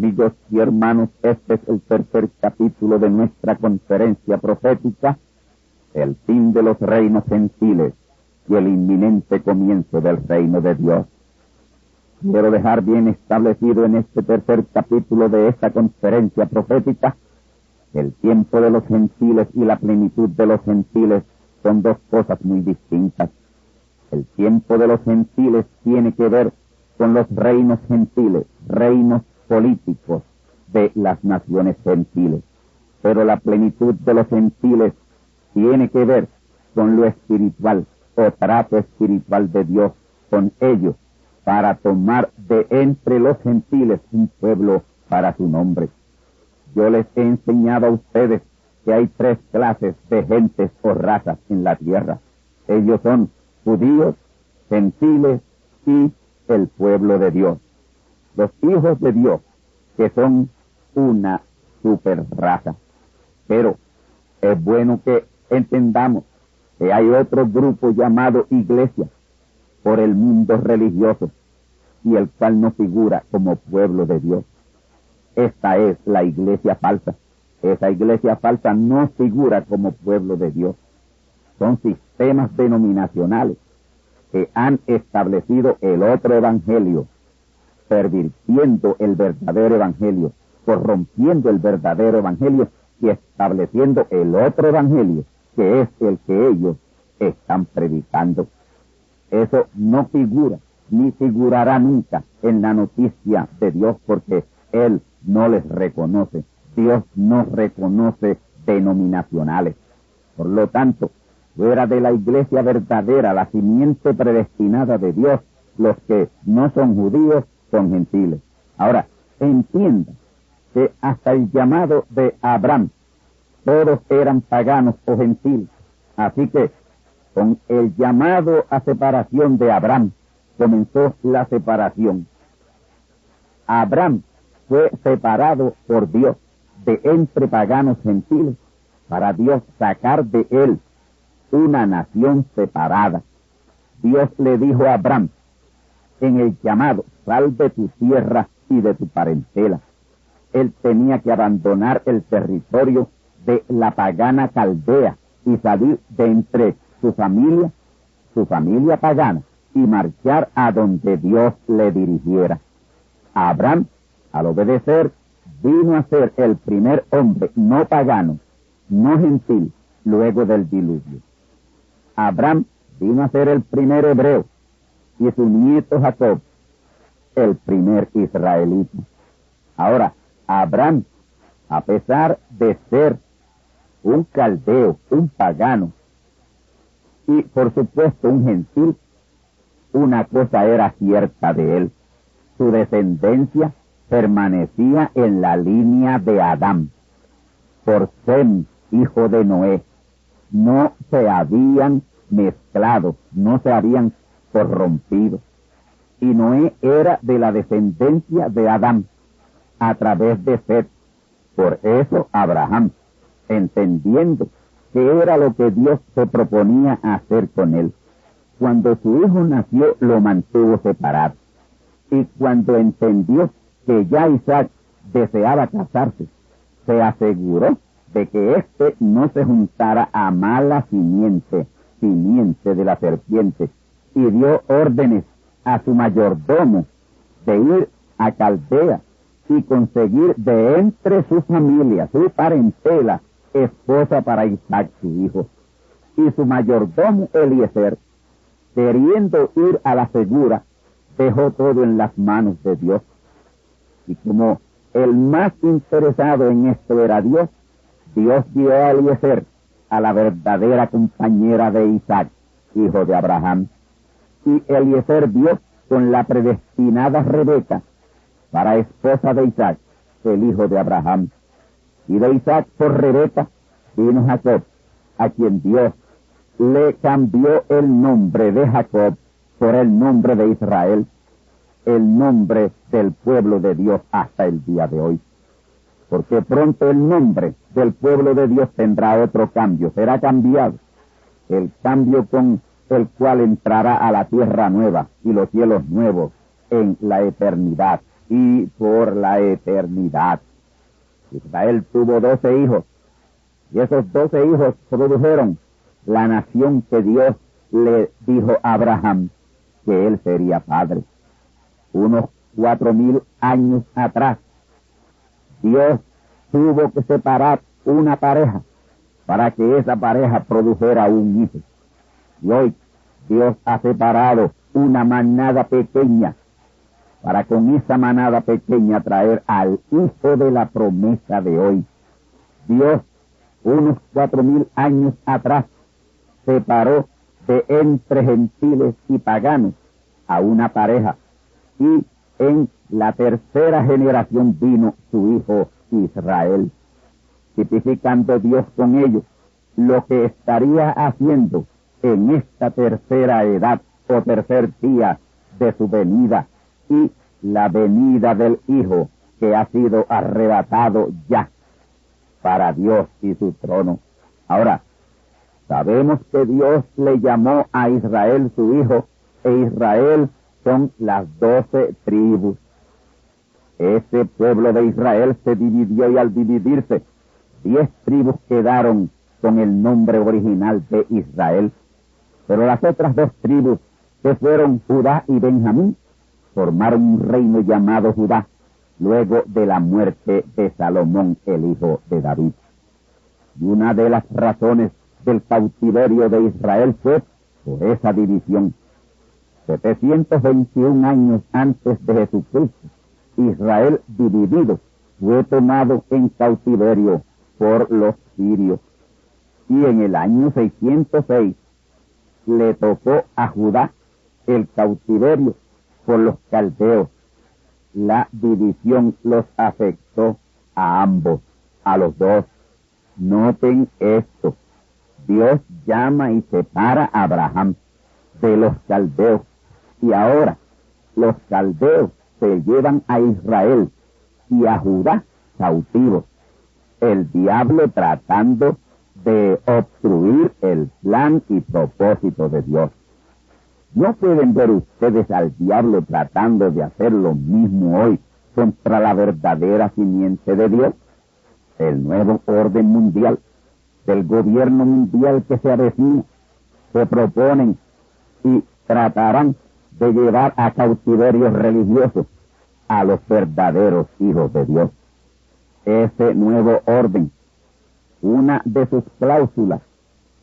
Amigos y hermanos, este es el tercer capítulo de nuestra conferencia profética, el fin de los reinos gentiles y el inminente comienzo del reino de Dios. Quiero dejar bien establecido en este tercer capítulo de esta conferencia profética que el tiempo de los gentiles y la plenitud de los gentiles son dos cosas muy distintas. El tiempo de los gentiles tiene que ver con los reinos gentiles, reinos políticos de las naciones gentiles. Pero la plenitud de los gentiles tiene que ver con lo espiritual, o trato espiritual de Dios con ellos, para tomar de entre los gentiles un pueblo para su nombre. Yo les he enseñado a ustedes que hay tres clases de gentes o razas en la tierra. Ellos son judíos, gentiles y el pueblo de Dios. Los hijos de Dios, que son una super raza. Pero es bueno que entendamos que hay otro grupo llamado iglesia por el mundo religioso y el cual no figura como pueblo de Dios. Esta es la iglesia falsa. Esa iglesia falsa no figura como pueblo de Dios. Son sistemas denominacionales que han establecido el otro evangelio, pervirtiendo el verdadero evangelio, corrompiendo el verdadero evangelio y estableciendo el otro evangelio, que es el que ellos están predicando. Eso no figura, ni figurará nunca en la noticia de Dios, porque Él no les reconoce. Dios no reconoce denominacionales. Por lo tanto, fuera de la iglesia verdadera, la simiente predestinada de Dios, los que no son judíos son gentiles. Ahora, entienda que hasta el llamado de Abraham, todos eran paganos o gentiles. Así que, con el llamado a separación de Abraham, comenzó la separación. Abraham fue separado por Dios de entre paganos gentiles para Dios sacar de él una nación separada. Dios le dijo a Abraham en el llamado: sal de tu tierra y de tu parentela. Él tenía que abandonar el territorio de la pagana Caldea y salir de entre su familia pagana, y marchar a donde Dios le dirigiera. Abraham, al obedecer, vino a ser el primer hombre no pagano, no gentil, luego del diluvio. Abraham vino a ser el primer hebreo, y su nieto Jacob, el primer israelita. Ahora, Abraham, a pesar de ser un caldeo, un pagano, y por supuesto un gentil, una cosa era cierta de él: su descendencia permanecía en la línea de Adán. Por Sem, hijo de Noé, no se habían mezclado, no se habían corrompido. Y Noé era de la descendencia de Adán, a través de Set. Por eso Abraham, entendiendo que era lo que Dios se proponía hacer con él, cuando su hijo nació lo mantuvo separado. Y cuando entendió que ya Isaac deseaba casarse, se aseguró de que éste no se juntara a mala simiente de la serpiente, y dio órdenes a su mayordomo de ir a Caldea y conseguir de entre su familia, su parentela, esposa para Isaac su hijo. Y su mayordomo Eliezer, queriendo ir a la segura, dejó todo en las manos de Dios. Y como el más interesado en esto era Dios, Dios dio a Eliezer a la verdadera compañera de Isaac, hijo de Abraham. Y Eliezer dio con la predestinada Rebeca para esposa de Isaac, el hijo de Abraham. Y de Isaac por Rebeca vino Jacob, a quien Dios le cambió el nombre de Jacob por el nombre de Israel, el nombre del pueblo de Dios hasta el día de hoy. Porque pronto el nombre del pueblo de Dios tendrá otro cambio, será cambiado. El cambio con el cual entrará a la tierra nueva y los cielos nuevos en la eternidad y por la eternidad. Israel tuvo 12 hijos, y esos 12 hijos produjeron la nación que Dios le dijo a Abraham que él sería padre. Unos 4,000 años atrás, Dios tuvo que separar una pareja para que esa pareja produjera un hijo. Y hoy Dios ha separado una manada pequeña para con esa manada pequeña traer al hijo de la promesa de hoy. Dios, unos 4,000 años atrás, separó de entre gentiles y paganos a una pareja, y en la tercera generación vino su hijo Israel, tipificando Dios con ellos lo que estaría haciendo en esta tercera edad o tercer día de su venida, y la venida del Hijo que ha sido arrebatado ya para Dios y su trono. Ahora, sabemos que Dios le llamó a Israel su hijo, e Israel son las 12 tribus. Ese pueblo de Israel se dividió, y al dividirse, 10 tribus quedaron con el nombre original de Israel. Pero las otras 2 tribus, que fueron Judá y Benjamín, formaron un reino llamado Judá, luego de la muerte de Salomón, el hijo de David. Y una de las razones del cautiverio de Israel fue por esa división. 721 años antes de Jesucristo, Israel dividido fue tomado en cautiverio por los sirios. Y en el año 606 le tocó a Judá el cautiverio por los caldeos. La división los afectó a ambos, a los dos. Noten esto. Dios llama y separa a Abraham de los caldeos, y ahora los caldeos se llevan a Israel y a Judá cautivos. El diablo tratando de obstruir el plan y propósito de Dios. ¿No pueden ver ustedes al diablo tratando de hacer lo mismo hoy contra la verdadera simiente de Dios? El nuevo orden mundial, del gobierno mundial que se avecina, se proponen y tratarán de llevar a cautiverios religiosos a los verdaderos hijos de Dios. Ese nuevo orden, una de sus cláusulas,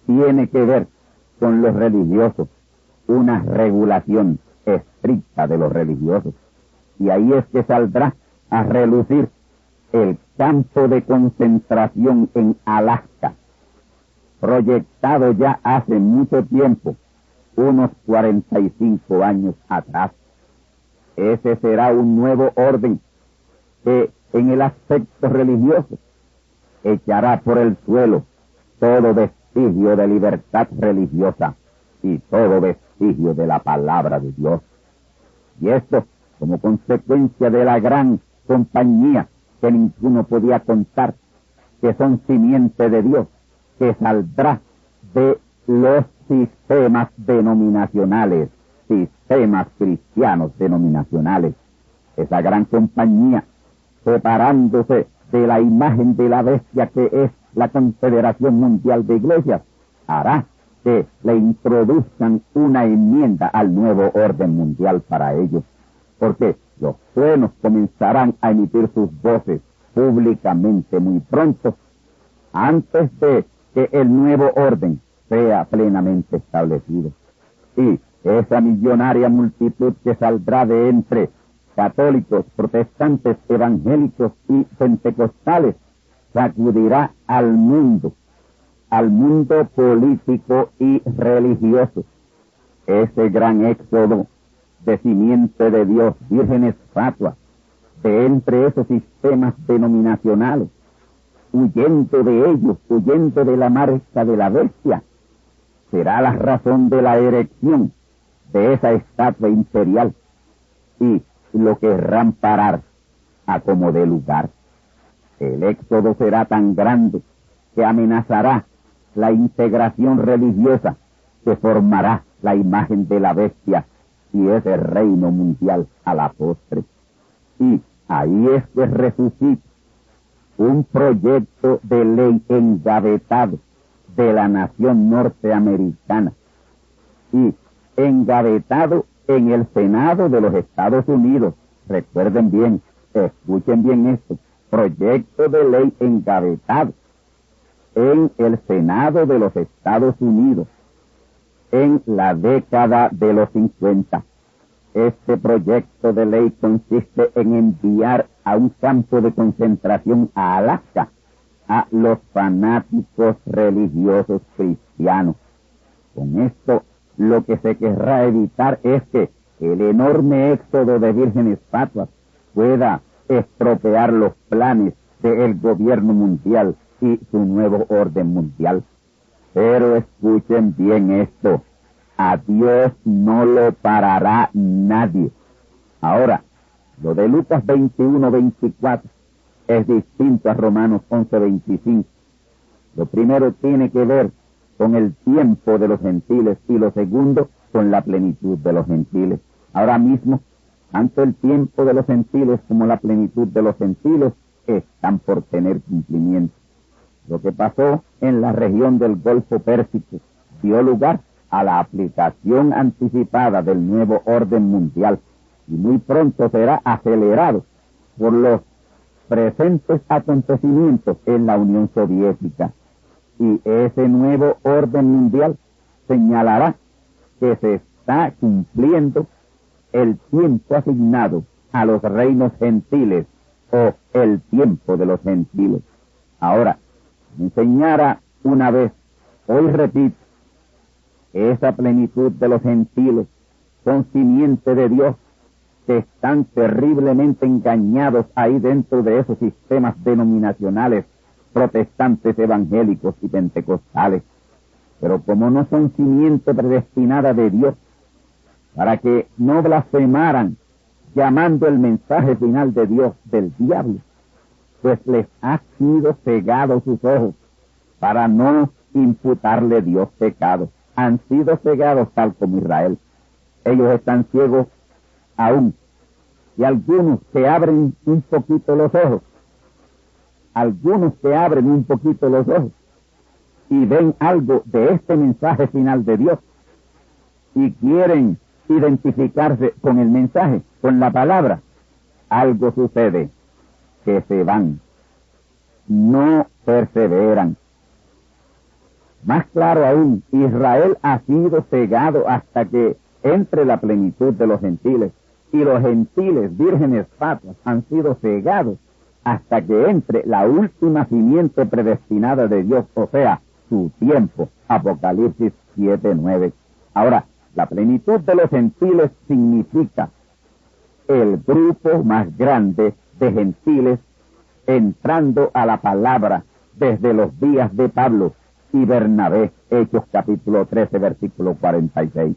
tiene que ver con los religiosos, una regulación estricta de los religiosos. Y ahí es que saldrá a relucir el campo de concentración en Alaska, proyectado ya hace mucho tiempo, unos 45 años atrás. Ese será un nuevo orden que en el aspecto religioso echará por el suelo todo vestigio de libertad religiosa y todo vestigio de la palabra de Dios. Y esto como consecuencia de la gran compañía que ninguno podía contar, que son simiente de Dios, que saldrá de los sistemas denominacionales, sistemas cristianos denominacionales. Esa gran compañía, separándose de la imagen de la bestia que es la Confederación Mundial de Iglesias, hará que le introduzcan una enmienda al nuevo orden mundial para ellos, porque los truenos comenzarán a emitir sus voces públicamente muy pronto, antes de que el nuevo orden sea plenamente establecido. Y esa millonaria multitud que saldrá de entre católicos, protestantes, evangélicos y pentecostales, sacudirá al mundo político y religioso. Ese gran éxodo de simiente de Dios, vírgenes fatuas, de entre esos sistemas denominacionales, huyendo de ellos, huyendo de la marca de la bestia, será la razón de la erección de esa estatua imperial, y lo querrán parar a como dé lugar. El éxodo será tan grande que amenazará la integración religiosa que formará la imagen de la bestia y ese reino mundial a la postre. Y ahí es que resucita un proyecto de ley engavetado de la nación norteamericana y engavetado en el Senado de los Estados Unidos. Recuerden bien, escuchen bien esto, proyecto de ley engavetado en el Senado de los Estados Unidos en la década de los 50. Este proyecto de ley consiste en enviar a un campo de concentración a Alaska a los fanáticos religiosos cristianos. Con esto, lo que se querrá evitar es que el enorme éxodo de vírgenes fatuas pueda estropear los planes del gobierno mundial y su nuevo orden mundial. Pero escuchen bien esto, a Dios no lo parará nadie. Ahora, lo de Lucas 21:24 es distinto a Romanos 11:25. Lo primero tiene que ver con el tiempo de los gentiles y lo segundo con la plenitud de los gentiles. Ahora mismo, tanto el tiempo de los gentiles como la plenitud de los gentiles están por tener cumplimiento. Lo que pasó en la región del Golfo Pérsico dio lugar a la aplicación anticipada del nuevo orden mundial y muy pronto será acelerado por los presentes acontecimientos en la Unión Soviética. Y ese nuevo orden mundial señalará que se está cumpliendo el tiempo asignado a los reinos gentiles o el tiempo de los gentiles. Ahora, me enseñara una vez, hoy repito, esa plenitud de los gentiles son simiente de Dios que están terriblemente engañados ahí dentro de esos sistemas denominacionales protestantes, evangélicos y pentecostales. Pero como no son simiente predestinada de Dios, para que no blasfemaran llamando el mensaje final de Dios del diablo, pues les ha sido cegado sus ojos para no imputarle Dios pecado. Han sido cegados tal como Israel. Ellos están ciegos aún. Y algunos que abren un poquito los ojos, algunos que abren un poquito los ojos y ven algo de este mensaje final de Dios y quieren identificarse con el mensaje, con la palabra, algo sucede, que se van, no perseveran. Más claro aún, Israel ha sido cegado hasta que entre la plenitud de los gentiles, y los gentiles, vírgenes fatuas, han sido cegados hasta que entre la última simiente predestinada de Dios, o sea, su tiempo. Apocalipsis 7:9. Ahora, la plenitud de los gentiles significa el grupo más grande de gentiles entrando a la palabra desde los días de Pablo y Bernabé, Hechos capítulo 13, versículo 46.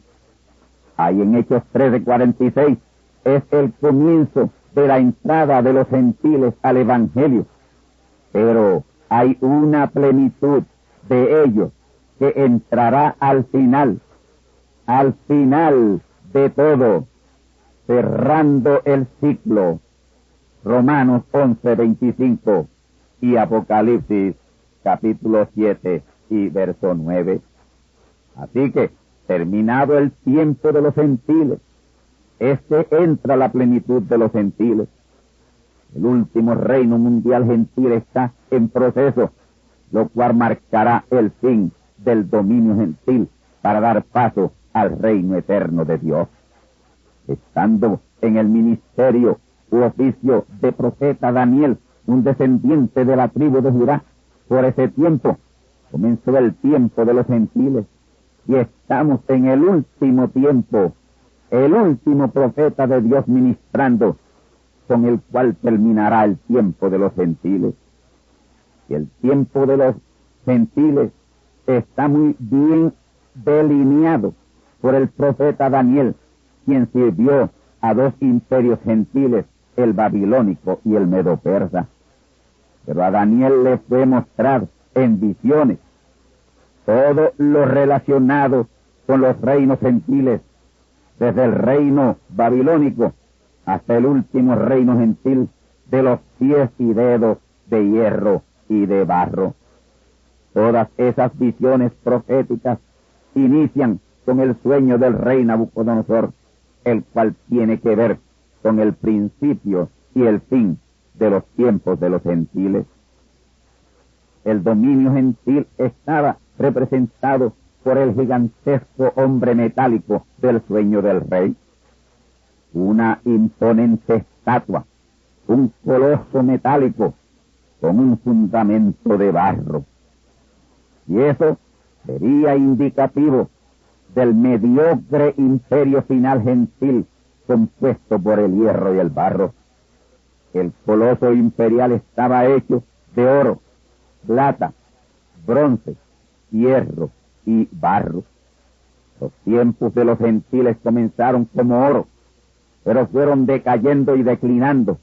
Ahí en Hechos 13:46 es el comienzo de la entrada de los gentiles al Evangelio. Pero hay una plenitud de ellos que entrará al final de todo, cerrando el ciclo. Romanos 11:25 y Apocalipsis capítulo 7 y verso 9. Así que, terminado el tiempo de los gentiles, entra la plenitud de los gentiles. El último reino mundial gentil está en proceso, lo cual marcará el fin del dominio gentil para dar paso al reino eterno de Dios. Estando en el ministerio u oficio de profeta Daniel, un descendiente de la tribu de Judá, por ese tiempo comenzó el tiempo de los gentiles y estamos en el último tiempo, el último profeta de Dios ministrando, con el cual terminará el tiempo de los gentiles. Y el tiempo de los gentiles está muy bien delineado por el profeta Daniel, quien sirvió a dos imperios gentiles, el babilónico y el medo-persa. Pero a Daniel le fue mostrado en visiones todo lo relacionado con los reinos gentiles, desde el reino babilónico hasta el último reino gentil de los pies y dedos de hierro y de barro. Todas esas visiones proféticas inician con el sueño del rey Nabucodonosor, el cual tiene que ver con el principio y el fin de los tiempos de los gentiles. El dominio gentil estaba representado por el gigantesco hombre metálico del sueño del rey. Una imponente estatua, un coloso metálico con un fundamento de barro. Y eso sería indicativo del mediocre imperio final gentil compuesto por el hierro y el barro. El coloso imperial estaba hecho de oro, plata, bronce, hierro y barro. Los tiempos de los gentiles comenzaron como oro, pero fueron decayendo y declinando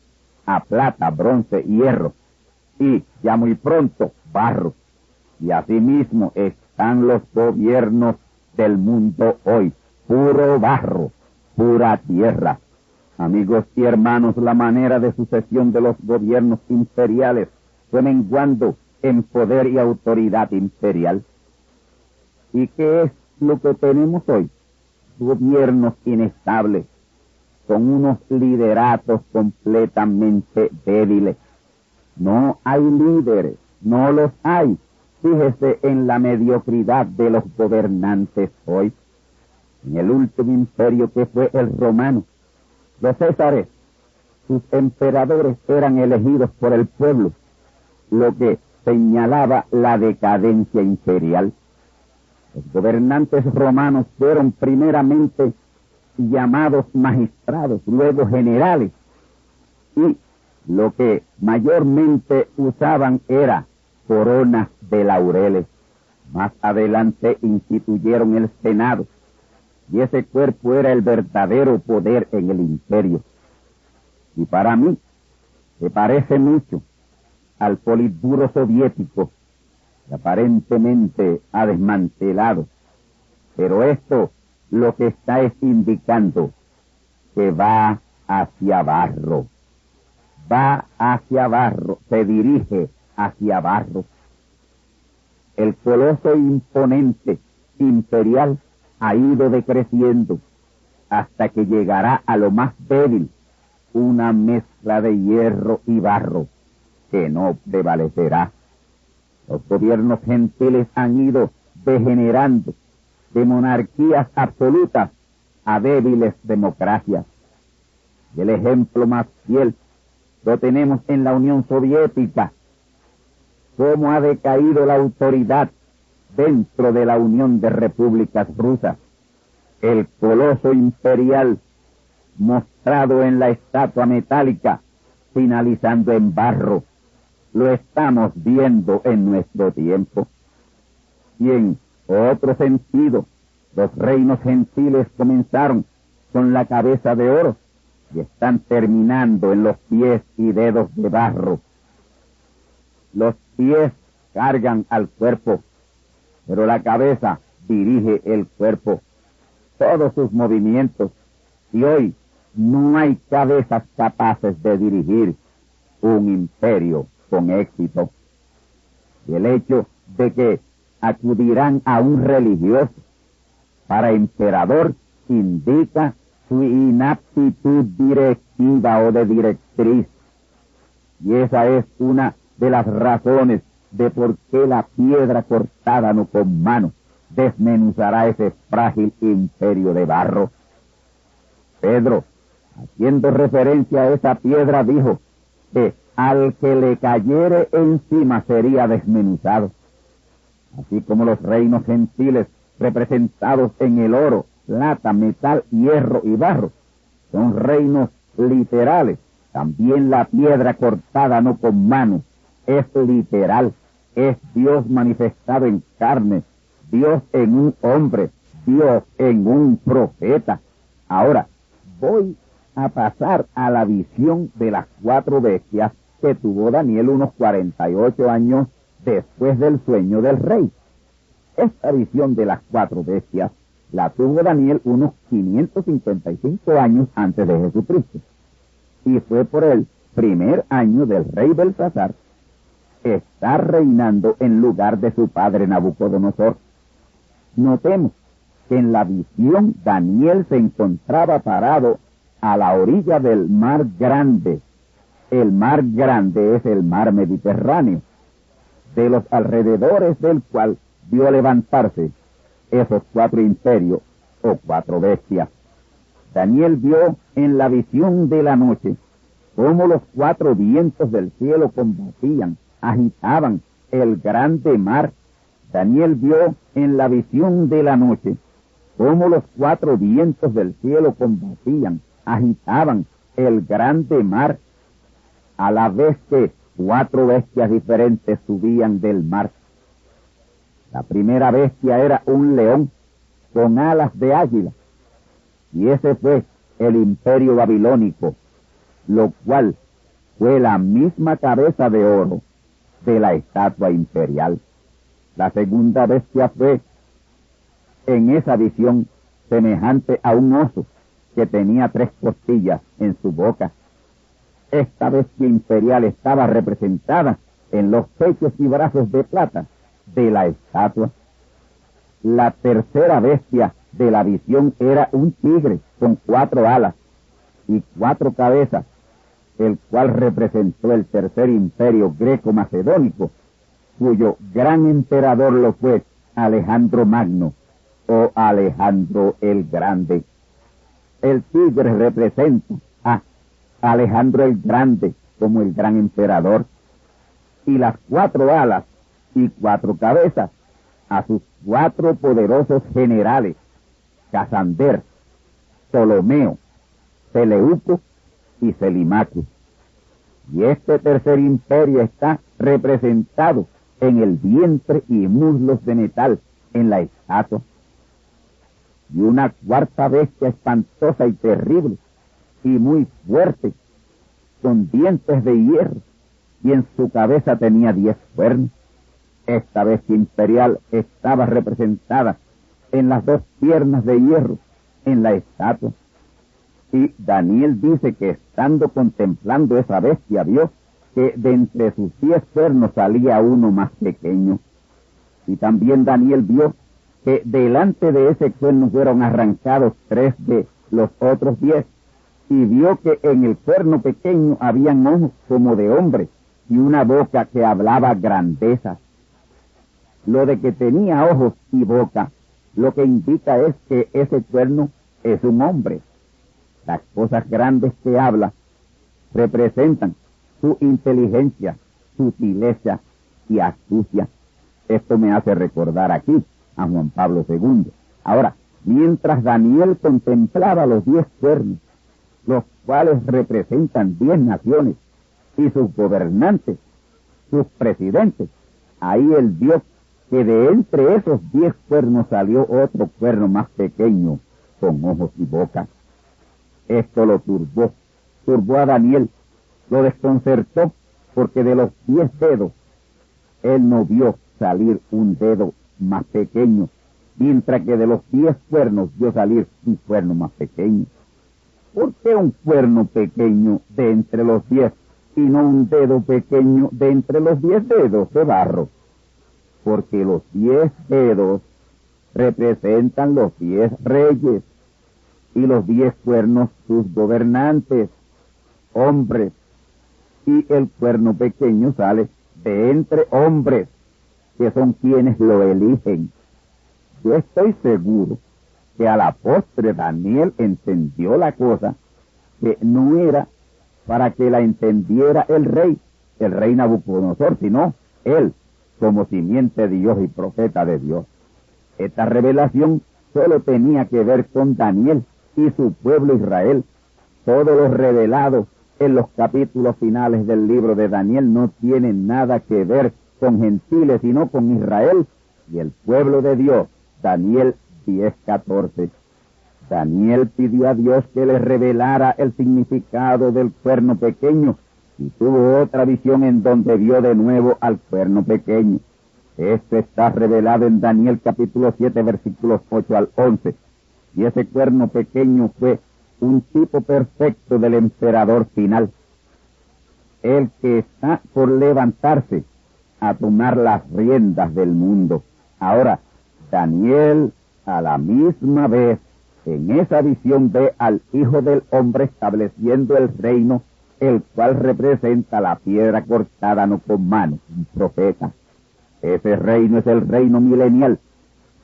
a plata, bronce y hierro, y ya muy pronto barro. Y asimismo están los gobiernos del mundo hoy, puro barro, pura tierra. Amigos y hermanos, la manera de sucesión de los gobiernos imperiales fue menguando en poder y autoridad imperial. ¿Y qué es lo que tenemos hoy? Gobiernos inestables, con unos lideratos completamente débiles. No hay líderes, no los hay. Fíjese en la mediocridad de los gobernantes hoy. En el último imperio que fue el romano, los césares, sus emperadores eran elegidos por el pueblo, lo que señalaba la decadencia imperial. Los gobernantes romanos fueron primeramente llamados magistrados, luego generales, y lo que mayormente usaban era coronas de laureles. Más adelante instituyeron el Senado, y ese cuerpo era el verdadero poder en el imperio. Y para mí, se parece mucho al Politburo soviético, que aparentemente ha desmantelado. Pero esto lo que está es indicando que va hacia barro. Va hacia barro, se dirige hacia barro. El coloso imponente imperial ha ido decreciendo hasta que llegará a lo más débil, una mezcla de hierro y barro que no prevalecerá. Los gobiernos gentiles han ido degenerando de monarquías absolutas a débiles democracias. Y el ejemplo más fiel lo tenemos en la Unión Soviética, cómo ha decaído la autoridad dentro de la Unión de Repúblicas Rusas. El coloso imperial mostrado en la estatua metálica, finalizando en barro, lo estamos viendo en nuestro tiempo. Y en otro sentido, los reinos gentiles comenzaron con la cabeza de oro y están terminando en los pies y dedos de barro. Los pies cargan al cuerpo, pero la cabeza dirige el cuerpo, todos sus movimientos, y hoy no hay cabezas capaces de dirigir un imperio con éxito. Y el hecho de que acudirán a un religioso para emperador indica su inaptitud directiva o de directriz. Y esa es una de las razones de por qué la piedra cortada no con mano desmenuzará ese frágil imperio de barro. Pedro, haciendo referencia a esa piedra, dijo que al que le cayere encima sería desmenuzado. Así como los reinos gentiles representados en el oro, plata, metal, hierro y barro son reinos literales, también la piedra cortada no con mano es literal, es Dios manifestado en carne, Dios en un hombre, Dios en un profeta. Ahora, voy a pasar a la visión de las 4 bestias que tuvo Daniel unos 48 años después del sueño del rey. Esta visión de las 4 bestias la tuvo Daniel unos 555 años antes de Jesucristo. y fue por el primer año del rey Belsasar, está reinando en lugar de su padre Nabucodonosor. Notemos que en la visión Daniel se encontraba parado a la orilla del mar grande. El mar grande es el mar Mediterráneo, de los alrededores del cual vio levantarse esos 4 imperios o 4 bestias. Daniel vio en la visión de la noche cómo los 4 vientos del cielo combatían, agitaban el grande mar. Daniel vio en la visión de la noche cómo los 4 vientos del cielo combatían, agitaban el grande mar, a la vez que 4 bestias diferentes subían del mar. La primera bestia era un león con alas de águila, y ese fue el imperio babilónico, lo cual fue la misma cabeza de oro de la estatua imperial. La segunda bestia fue, en esa visión, semejante a un oso que tenía 3 costillas en su boca. Esta bestia imperial estaba representada en los pechos y brazos de plata de la estatua. La tercera bestia de la visión era un tigre con 4 alas y 4 cabezas, el cual representó el tercer imperio greco-macedónico, cuyo gran emperador lo fue Alejandro Magno o Alejandro el Grande. El tigre representa a Alejandro el Grande como el gran emperador, y las 4 alas y 4 cabezas a sus 4 poderosos generales, Casander, Ptolomeo, Seleuco y Selimaco. Y este tercer imperio está representado en el vientre y muslos de metal en la estatua. Y una 4ª bestia espantosa y terrible y muy fuerte, con dientes de hierro, y en su cabeza tenía 10 cuernos. Esta bestia imperial estaba representada en las 2 piernas de hierro en la estatua. Y Daniel dice que estando contemplando esa bestia, vio que de entre sus 10 cuernos salía uno más pequeño. Y también Daniel vio que delante de ese cuerno fueron arrancados 3 de los otros 10, y vio que en el cuerno pequeño habían ojos como de hombre y una boca que hablaba grandezas. Lo de que tenía ojos y boca, lo que indica es que ese cuerno es un hombre. Las cosas grandes que habla representan su inteligencia, sutileza y astucia. Esto me hace recordar aquí a Juan Pablo II. Ahora, mientras Daniel contemplaba los 10 cuernos, los cuales representan 10 naciones y sus gobernantes, sus presidentes, ahí él vio que de entre esos 10 cuernos salió otro cuerno más pequeño, con ojos y boca. Esto lo turbó a Daniel, lo desconcertó, porque de los 10 dedos, él no vio salir un dedo más pequeño, mientras que de los 10 cuernos vio salir un cuerno más pequeño. ¿Por qué un cuerno pequeño de entre los 10 y no un dedo pequeño de entre los 10 dedos de barro? Porque los 10 dedos representan los 10 reyes, y los 10 cuernos sus gobernantes, hombres, y el cuerno pequeño sale de entre hombres, que son quienes lo eligen. Yo estoy seguro que a la postre Daniel entendió la cosa, que no era para que la entendiera el rey Nabucodonosor, sino él, como simiente de Dios y profeta de Dios. Esta revelación solo tenía que ver con Daniel y su pueblo Israel. Todo lo revelado en los capítulos finales del libro de Daniel no tiene nada que ver con gentiles, sino con Israel y el pueblo de Dios. Daniel 10:14. Daniel pidió a Dios que le revelara el significado del cuerno pequeño, y tuvo otra visión en donde vio de nuevo al cuerno pequeño. Esto está revelado en Daniel capítulo 7, versículos 8 al 11. Y ese cuerno pequeño fue un tipo perfecto del emperador final, el que está por levantarse a tomar las riendas del mundo. Ahora, Daniel, a la misma vez, en esa visión ve al Hijo del Hombre estableciendo el reino, el cual representa la piedra cortada no con mano, un profeta. Ese reino es el reino milenial.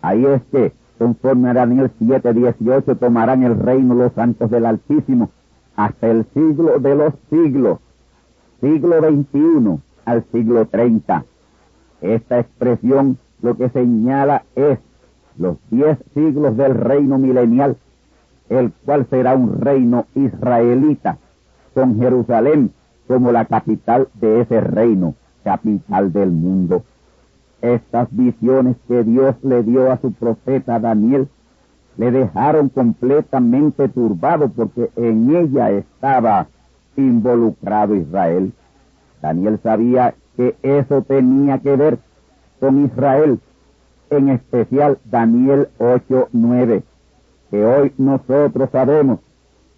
Ahí es que, conforme a Daniel 7:18, tomarán el reino los santos del Altísimo hasta el siglo de los siglos, siglo XXI al siglo 30. Esta expresión lo que señala es los 10 siglos del reino milenial, el cual será un reino israelita, con Jerusalén como la capital de ese reino, capital del mundo. Estas visiones que Dios le dio a su profeta Daniel le dejaron completamente turbado, porque en ella estaba involucrado Israel. Daniel sabía que eso tenía que ver con Israel, en especial Daniel 8:9, que hoy nosotros sabemos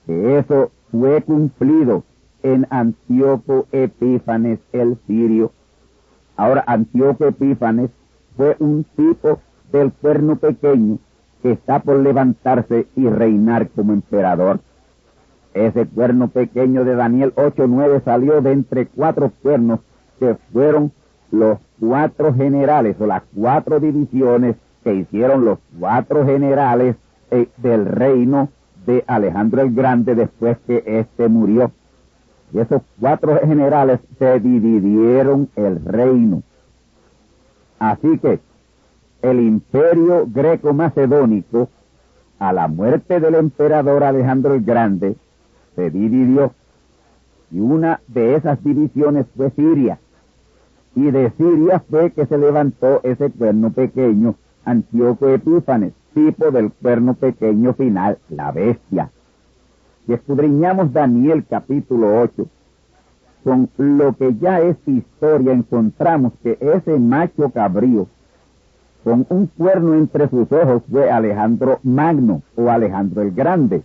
que eso fue cumplido en Antíoco Epífanes el sirio. Ahora, Antíoco Epífanes fue un tipo del cuerno pequeño que está por levantarse y reinar como emperador. Ese cuerno pequeño de Daniel 8:9 salió de entre 4 cuernos que fueron los 4 generales o las 4 divisiones que hicieron los 4 generales del reino de Alejandro el Grande después que éste murió. Y esos 4 generales se dividieron el reino. Así que el imperio greco-macedónico, a la muerte del emperador Alejandro el Grande, se dividió. Y una de esas divisiones fue Siria. Y de Siria fue que se levantó ese cuerno pequeño, Antíoco Epífanes, tipo del cuerno pequeño final, la bestia. Si escudriñamos Daniel capítulo 8, con lo que ya es historia, encontramos que ese macho cabrío, con un cuerno entre sus ojos, fue Alejandro Magno o Alejandro el Grande.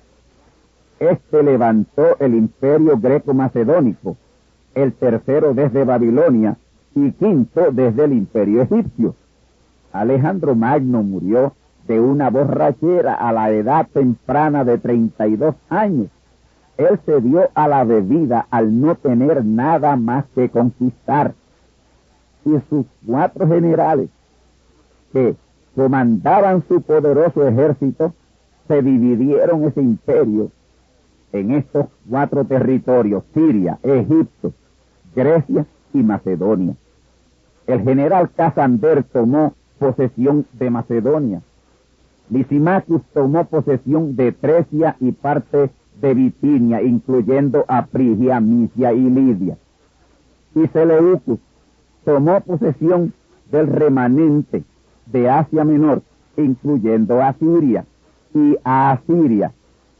Este levantó el imperio greco-macedónico, el tercero desde Babilonia y quinto desde el imperio egipcio. Alejandro Magno murió de una borrachera a la edad temprana de 32 años. Él se dio a la bebida al no tener nada más que conquistar. Y sus 4 generales, que comandaban su poderoso ejército, se dividieron ese imperio en estos 4 territorios: Siria, Egipto, Grecia y Macedonia. El general Casander tomó posesión de Macedonia. Lysimachus tomó posesión de Trecia y parte de Bitinia, incluyendo a Frigia, Misia y Lidia. Y Seleucus tomó posesión del remanente de Asia Menor, incluyendo a Siria y a Asiria.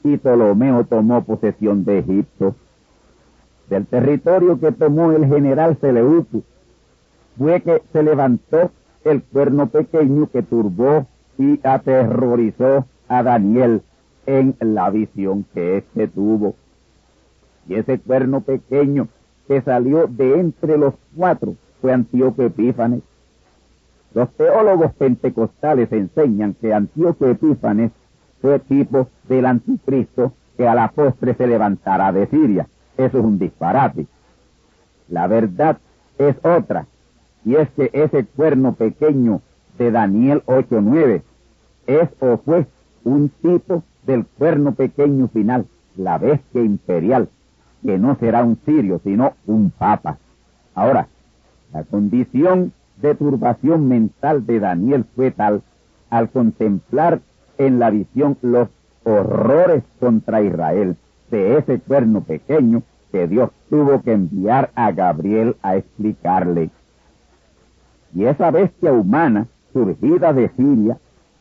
Y Ptolomeo tomó posesión de Egipto. Del territorio que tomó el general Seleucus fue que se levantó el cuerno pequeño que turbó y aterrorizó a Daniel en la visión que éste tuvo. Y ese cuerno pequeño que salió de entre los 4 fue Antíoco Epífanes. Los teólogos pentecostales enseñan que Antíoco Epífanes fue tipo del anticristo que a la postre se levantará de Siria. Eso es un disparate. La verdad es otra, y es que ese cuerno pequeño de Daniel 8:9 es o fue un tipo del cuerno pequeño final, la bestia imperial, que no será un sirio, sino un papa. Ahora, la condición de turbación mental de Daniel fue tal, al contemplar en la visión los horrores contra Israel de ese cuerno pequeño, que Dios tuvo que enviar a Gabriel a explicarle. Y esa bestia humana, surgida de Siria,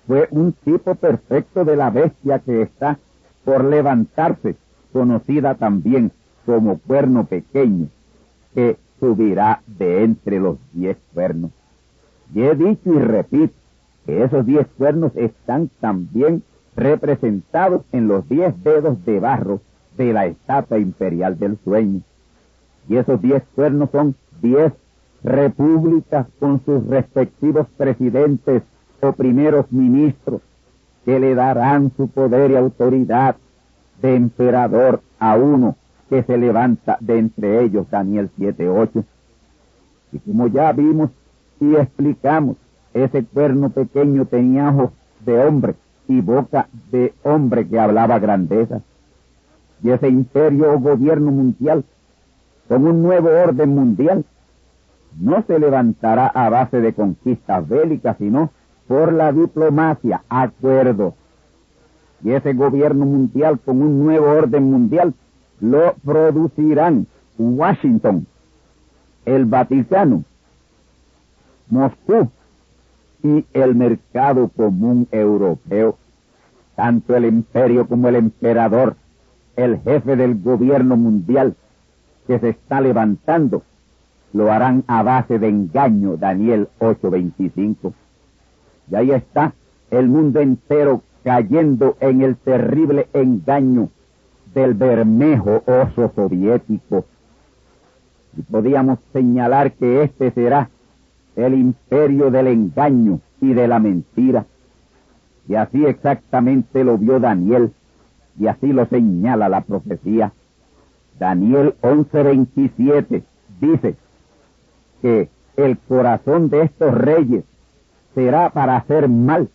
fue un tipo perfecto de la bestia que está por levantarse, conocida también como cuerno pequeño, que subirá de entre los 10 cuernos. Y he dicho y repito que esos 10 cuernos están también representados en los 10 dedos de barro de la estatua imperial del sueño. Y esos 10 cuernos son 10 repúblicas con sus respectivos presidentes o primeros ministros, que le darán su poder y autoridad de emperador a uno que se levanta de entre ellos, Daniel 7:8. Y como ya vimos y explicamos, ese cuerno pequeño tenía ojos de hombre y boca de hombre que hablaba grandeza. Y ese imperio o gobierno mundial, con un nuevo orden mundial, no se levantará a base de conquistas bélicas, sino por la diplomacia, acuerdos. Y ese gobierno mundial con un nuevo orden mundial lo producirán Washington, el Vaticano, Moscú y el mercado común europeo. Tanto el imperio como el emperador, el jefe del gobierno mundial que se está levantando, lo harán a base de engaño, Daniel 8:25. Y ahí está el mundo entero cayendo en el terrible engaño del Bermejo oso soviético. Y podíamos señalar que este será el imperio del engaño y de la mentira. Y así exactamente lo vio Daniel, y así lo señala la profecía. Daniel 11:27 dice que el corazón de estos reyes será para hacer mal,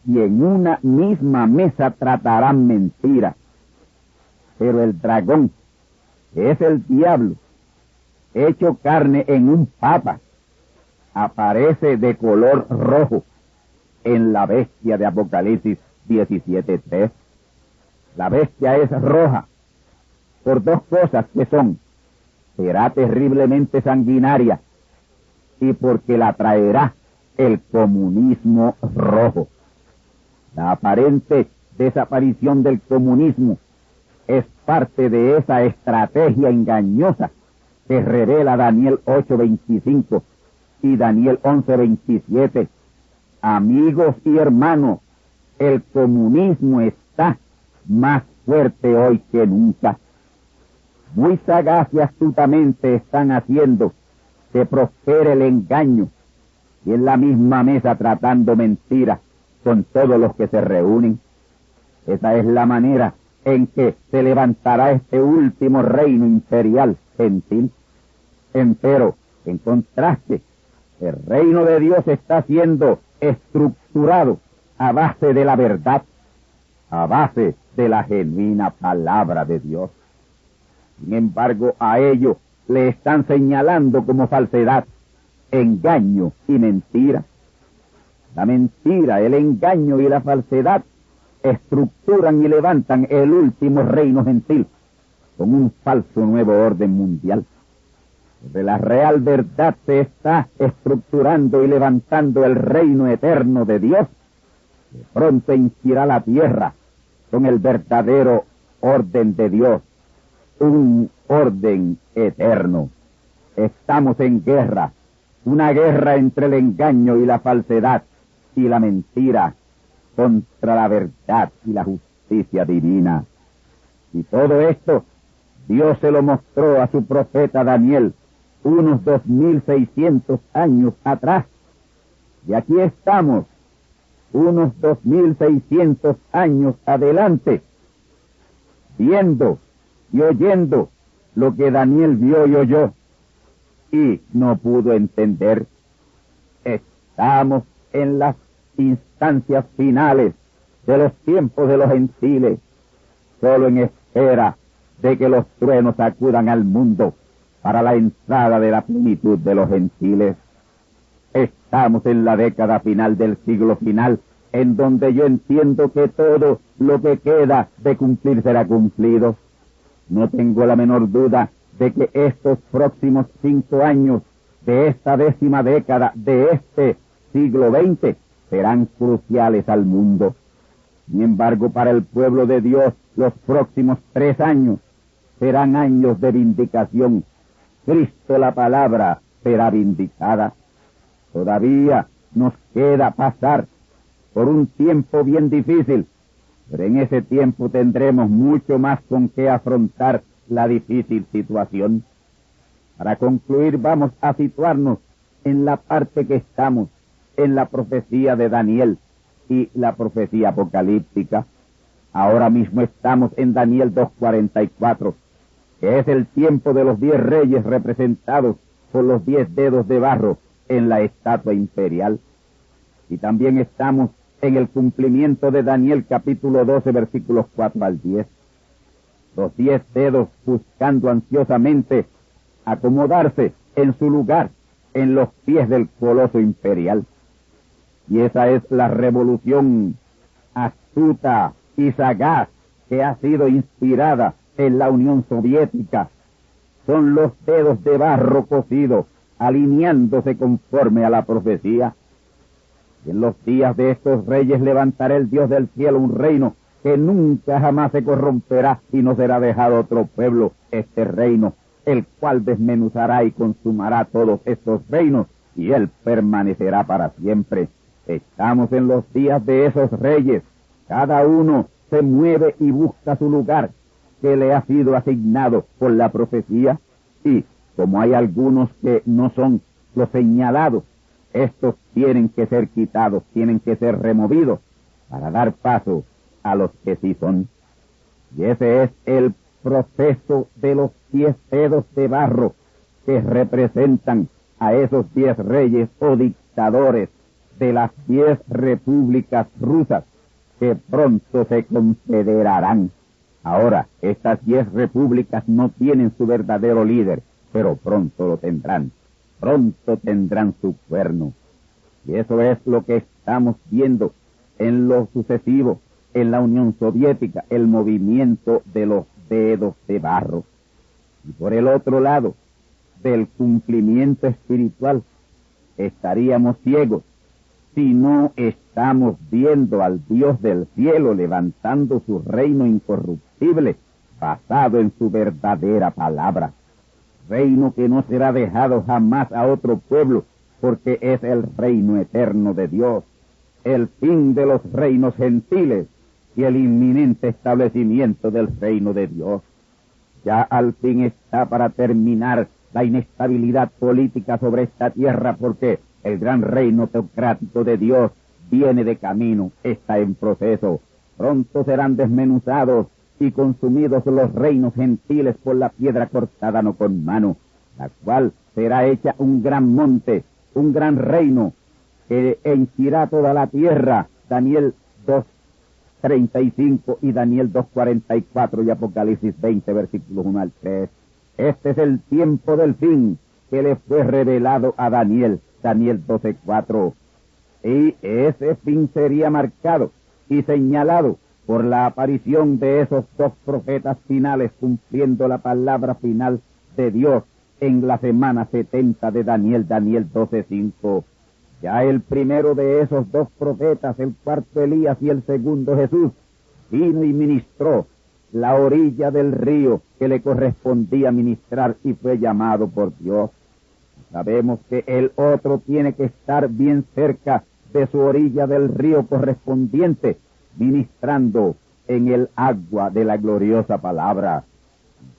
y en una misma mesa tratarán mentira. Pero el dragón, que es el diablo, hecho carne en un papa, aparece de color rojo en la bestia de Apocalipsis 17:3. La bestia es roja por dos cosas que son: será terriblemente sanguinaria y porque la traerá el comunismo rojo. La aparente desaparición del comunismo es parte de esa estrategia engañosa que revela Daniel 8:25 y Daniel 11:27. Amigos y hermanos, el comunismo está más fuerte hoy que nunca. Muy sagaz y astutamente están haciendo que prospere el engaño, y en la misma mesa tratando mentiras con todos los que se reúnen. Esa es la manera en que se levantará este último reino imperial gentil. Empero, en contraste, el reino de Dios está siendo estructurado a base de la verdad, a base de la genuina palabra de Dios. Sin embargo, a ellos le están señalando como falsedad, engaño y mentira. La mentira, el engaño y la falsedad estructuran y levantan el último reino gentil con un falso nuevo orden mundial. De la real verdad se está estructurando y levantando el reino eterno de Dios. De pronto inspirará la tierra con el verdadero orden de Dios, un orden eterno. Estamos en guerra, una guerra entre el engaño y la falsedad y la mentira contra la verdad y la justicia divina. Y todo esto Dios se lo mostró a su profeta Daniel unos 2600 años atrás. Y aquí estamos, unos 2600 años adelante, viendo y oyendo lo que Daniel vio y oyó, y no pudo entender. Estamos en las instancias finales de los tiempos de los gentiles, solo en espera de que los truenos acudan al mundo para la entrada de la plenitud de los gentiles. Estamos en la década final del siglo final, en donde yo entiendo que todo lo que queda de cumplir será cumplido. No tengo la menor duda de que estos próximos 5 años de esta 10ª década de este siglo XX serán cruciales al mundo. Sin embargo, para el pueblo de Dios, los próximos 3 años serán años de vindicación. Cristo, la palabra, será vindicada. Todavía nos queda pasar por un tiempo bien difícil, Pero en ese tiempo tendremos mucho más con qué afrontar la difícil situación. Para concluir, vamos a situarnos en la parte que estamos, en la profecía de Daniel y la profecía apocalíptica. Ahora mismo estamos en Daniel 2:44, que es el tiempo de los 10 reyes representados por los 10 dedos de barro en la estatua imperial. Y también estamos en el cumplimiento de Daniel capítulo 12, versículos 4 al 10. Los 10 dedos buscando ansiosamente acomodarse en su lugar en los pies del coloso imperial. Y esa es la revolución astuta y sagaz que ha sido inspirada en la Unión Soviética. Son los dedos de barro cocido, alineándose conforme a la profecía. Y en los días de estos reyes levantará el Dios del cielo un reino que nunca jamás se corromperá y no será dejado otro pueblo este reino, el cual desmenuzará y consumará todos estos reinos, y él permanecerá para siempre. Estamos en los días de esos reyes. Cada uno se mueve y busca su lugar que le ha sido asignado por la profecía, y como hay algunos que no son los señalados, estos tienen que ser quitados, tienen que ser removidos para dar paso a los que sí son. Y ese es el proceso de los 10 dedos de barro que representan a esos 10 reyes o dictadores de las 10 repúblicas rusas que pronto se confederarán. Ahora, estas 10 repúblicas no tienen su verdadero líder, pero pronto lo tendrán. Pronto tendrán su cuerno. Y eso es lo que estamos viendo en lo sucesivo en la Unión Soviética, el movimiento de los dedos de barro. Y por el otro lado, del cumplimiento espiritual, estaríamos ciegos si no estamos viendo al Dios del cielo levantando su reino incorruptible, basado en su verdadera palabra. Reino que no será dejado jamás a otro pueblo, porque es el reino eterno de Dios, el fin de los reinos gentiles y el inminente establecimiento del reino de Dios. Ya al fin está para terminar la inestabilidad política sobre esta tierra, porque el gran reino teocrático de Dios viene de camino, está en proceso. Pronto serán desmenuzados y consumidos los reinos gentiles por la piedra cortada no con mano, la cual será hecha un gran monte, un gran reino que henchirá toda la tierra. Daniel 2:35 y Daniel 2:44 y Apocalipsis 20, versículos 1 al 3. Este es el tiempo del fin que le fue revelado a Daniel, Daniel 12:4. Y ese fin sería marcado y señalado por la aparición de esos 2 profetas finales, cumpliendo la palabra final de Dios en la semana 70 de Daniel, Daniel 12:5. Ya el primero de esos 2 profetas, el cuarto Elías y el segundo Jesús, vino y ministró la orilla del río que le correspondía ministrar y fue llamado por Dios. Sabemos que el otro tiene que estar bien cerca de su orilla del río correspondiente, ministrando en el agua de la gloriosa palabra.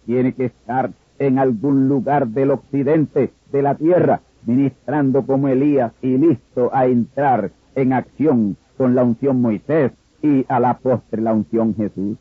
Tiene que estar en algún lugar del occidente de la tierra, ministrando como Elías y listo a entrar en acción con la unción Moisés y a la postre la unción Jesús.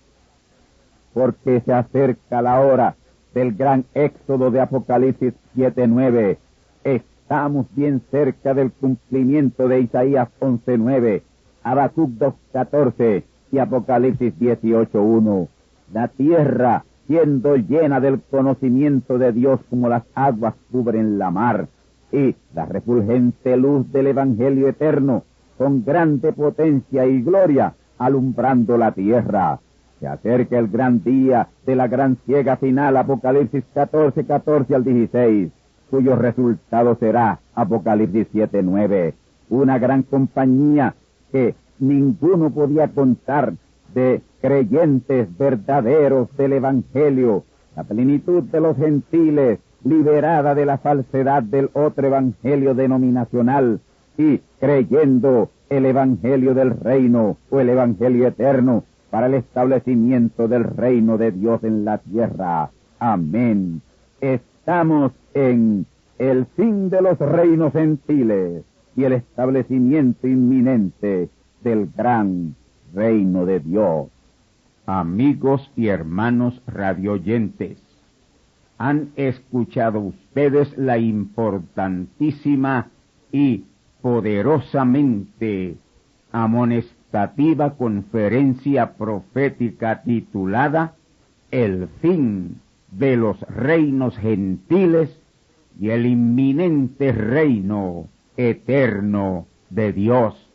Porque se acerca la hora del gran éxodo de Apocalipsis 7:9. Estamos bien cerca del cumplimiento de Isaías 11:9, Habacuc 2:14 y Apocalipsis 18:1. La tierra siendo llena del conocimiento de Dios como las aguas cubren la mar, y la refulgente luz del Evangelio eterno con grande potencia y gloria alumbrando la tierra. Se acerca el gran día de la gran siega final, Apocalipsis 14:14 al 16, cuyo resultado será Apocalipsis 7:9, una gran compañía que ninguno podía contar de creyentes verdaderos del Evangelio, la plenitud de los gentiles, liberada de la falsedad del otro evangelio denominacional y creyendo el evangelio del reino o el evangelio eterno, para el establecimiento del reino de Dios en la tierra. Amén. Estamos en el fin de los reinos gentiles y el establecimiento inminente del gran reino de Dios. Amigos y hermanos radioyentes, han escuchado ustedes la importantísima y poderosamente amonestativa conferencia profética titulada El fin de los reinos gentiles y el inminente reino eterno de Dios.